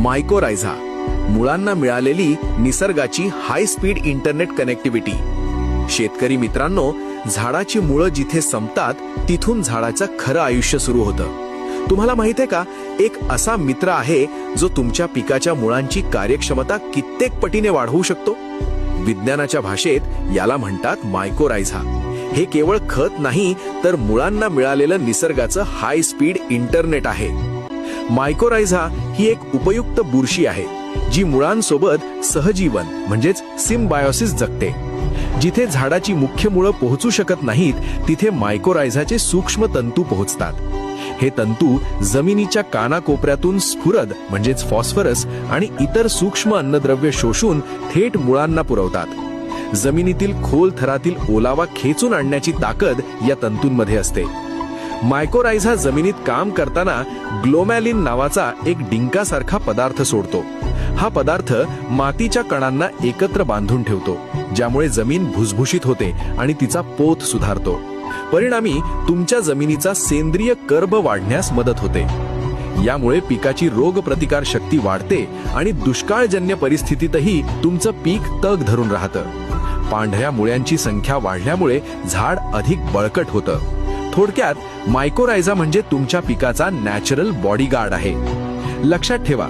Mycorrhiza, मुळांना मिळालेली निसर्गाची हाय स्पीड इंटरनेट कनेक्टिव्हिटी. शेतकरी मित्रांनो, झाडाची मुळं जिथे संपतात तिथून झाडाचं खरं आयुष्य सुरू होतं. तुम्हाला माहित आहे का, एक असा मित्र आहे जो तुमच्या पिकाच्या मुळांची कार्यक्षमता कित्येक पटीने वाढवू शकतो. विज्ञानाच्या भाषेत याला म्हणतात मायकोरायझा. हे केवळ खत नाही, तर मुळांना मिळालेलं निसर्गाचं हाय स्पीड इंटरनेट आहे. मायकोरायझा ही एक उपयुक्त बुरशी आहे जी मुळांसोबत सहजीवन म्हणजेच सिम्बायोसिस जगते. जिथे झाडाची मुख्य मुळं पोहोचू शकत नाहीत तिथे मायकोरायझाचे सूक्ष्म तंतू पोहोचतात. हे तंतू जमिनीच्या कानाकोपऱ्यातून स्फुरद म्हणजेच फॉस्फरस आणि इतर सूक्ष्म अन्नद्रव्य शोषून थेट मुळांना पुरवतात. जमिनीतील खोल थरातील ओलावा खेचून आणण्याची ताकद या तंतूंमध्ये असते. मायकोरायझा जमिनीत काम करताना ग्लोमॅलिन नावाचा एक डिंकासारखा पदार्थ सोडतो. हा पदार्थ मातीच्या कणांना एकत्र बांधून ठेवतो, ज्यामुळे जमीन भुसभुशीत होते आणि तिचा पोत सुधारतो. परिणामी तुमच्या जमिनीचा सेंद्रिय कर्ब वाढण्यास मदत होते. यामुळे पिकाची रोगप्रतिकार शक्ती वाढते आणि दुष्काळजन्य परिस्थितीतही तुमचं पीक तग धरून राहतं. पांढऱ्या मुळ्यांची संख्या वाढल्यामुळे झाड अधिक बळकट होतं. थोडक्यात मायकोरायझा म्हणजे तुमच्या पिकाचा नॅचरल बॉडीगार्ड आहे. लक्षात ठेवा,